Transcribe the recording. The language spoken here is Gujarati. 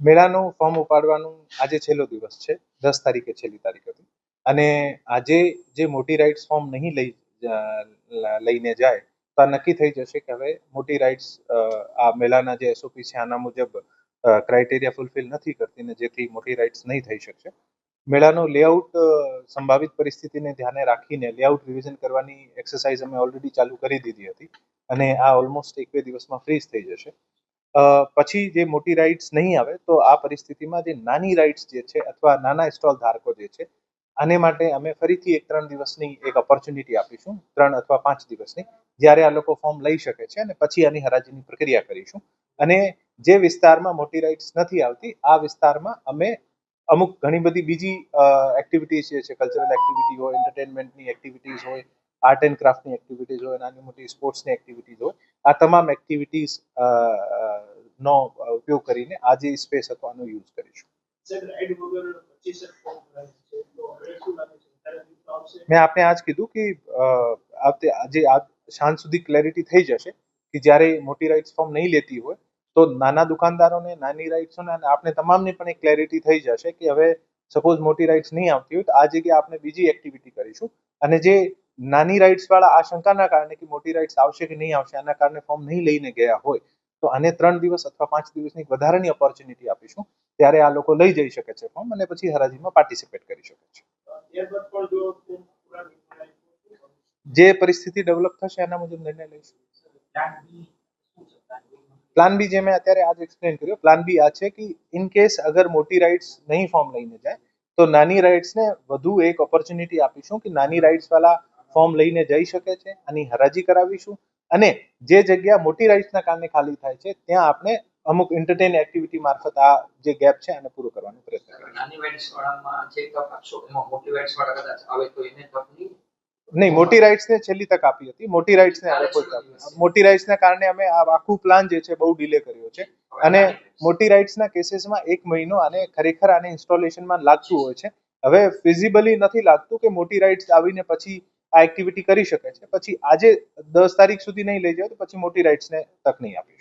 મેળાનું ફોર્મ ઉપાડવાનું આજે છેલ્લો દિવસ છે. 10 તારીખે છેલ્લી તારીખ હતી અને આજે જે મોટી રાઇડ્સ ફોર્મ નહીં લઈને જાય તો આ નક્કી થઈ જશે કે હવે મોટી રાઇડ્સ આ મેળાના જે એસઓપી છે આના મુજબ ક્રાઇટેરિયા ફૂલફિલ નથી કરતી ને જેથી મોટી રાઇડ્સ નહીં થઈ શકશે. મેળાનો લેઆઉટ સંભવિત પરિસ્થિતિને ધ્યાને રાખીને લેઆઉટ રિવિઝન કરવાની એક્સરસાઇઝ અમે ઓલરેડી ચાલુ કરી દીધી હતી અને આ ઓલમોસ્ટ 1-2 દિવસમાં ફ્રીઝ થઈ જશે. પછી જે મોટી રાઇડ્સ નહીં આવે તો આ પરિસ્થિતિમાં જે નાની રાઇડ્સ જે છે અથવા નાના સ્ટોલ ધારકો જે છે આને માટે અમે ફરીથી 3 દિવસની એક ઓપોર્ચ્યુનિટી આપીશું, 3 અથવા 5 દિવસની, જ્યારે આ લોકો ફોર્મ લઈ શકે છે અને પછી આની હરાજીની પ્રક્રિયા કરીશું. અને જે વિસ્તારમાં મોટી રાઇડ્સ નથી આવતી આ વિસ્તારમાં અમે અમુક ઘણી બધી બીજી એક્ટિવિટીઝ જે છે, કલ્ચરલ એક્ટિવિટી હોય, એન્ટરટેનમેન્ટની એક્ટિવિટીઝ હોય, આર્ટ એન્ડ ક્રાફ્ટની એક્ટિવિટીઝ હોય, નાની મોટી સ્પોર્ટ્સની એક્ટિવિટીઝ હોય, આ તમામ એક્ટિવિટીઝ નો ઉપયોગ કરીને આ જે સ્પેસ હતો આનો યુઝ કરીશું. મેં આપને આજ કીધું કે આજે સાંજ સુધી ક્લેરિટી થઈ જશે કે જ્યારે મોટી રાઇડ્સ ફોર્મ નહીં લેતી હોય તો નાના દુકાનદારોને, નાની રાઇડ્સોને અને આપણે તમામને પણ એક ક્લેરિટી થઈ જશે કે હવે સપોઝ મોટી રાઇડ્સ નહીં આવતી હોય તો આ જગ્યાએ આપણે બીજી એક્ટિવિટી કરીશું. અને જે નાની રાઇડ્સ વાળા આ શંકાના કારણે કે મોટી રાઇડ્સ આવશે કે નહીં આવશે આના કારણે ફોર્મ નહીં લઈને ગયા હોય તો આને 3 દિવસ અથવા 5 દિવસની વધારાની ઓપોર્ચ્યુનિટી આપીશું. ત્યારે આ લોકો લઈ જઈ શકે છે ફોર્મ અને પછી હરાજીમાં પાર્ટિસિપેટ કરી શકે છે. જે પરિસ્થિતિ ડેવલપ થશે એના મુજબ નિર્ણય લઈશું. પ્લાન બી જે મેં અત્યારે આજ એક્સપ્લેન કર્યો, પ્લાન બી આ છે કે ઇન કેસ અગર મોટી રાઇડ્સ નહીં ફોર્મ લઈને જાય તો નાની રાઇડ્સને વધુ એક ઓપોર્ચ્યુનિટી આપીશું કે નાની રાઇડ્સ વાળા ફોર્મ લઈને જઈ શકે છે, આની હરાજી કરાવીશું અને જે જગ્યા મોટી રાઇડ્સના કારણે ખાલી થાય છે ત્યાં આપણે અમુક એન્ટરટેન એક્ટિવિટી મારફત આ જે ગેપ છે આને પૂરો કરવાનો પ્રયત્ન કરીશું. નાની રાઇડ્સ વાળામાં જે તક આપશો એમાં મોટી રાઇડ્સ વાળા કદાચ આવે તો એને તક નહીં, મોટી રાઇડ્સને છેલ્લી તક આપી હતી. મોટી રાઇડ્સને હવે કોઈ તક નથી. મોટી રાઇડ્સના કારણે અમે આ આખું પ્લાન જે છે બહુ ડિલે કર્યો છે અને મોટી રાઇડ્સના કેસીસમાં 1 મહિનો આને ખરેખર આને ઇન્સ્ટોલેશનમાં લાગતું હોય છે. હવે ફિઝિબલી નથી લાગતું કે મોટી રાઇડ્સ આવીને પછી આ એક્ટિવિટી કરી શકે છે. પછી આજે 10 તારીખ સુધી નહીં લઈ જાય તો પછી મોટી રાઇડ્સને તક નહીં આપીશું.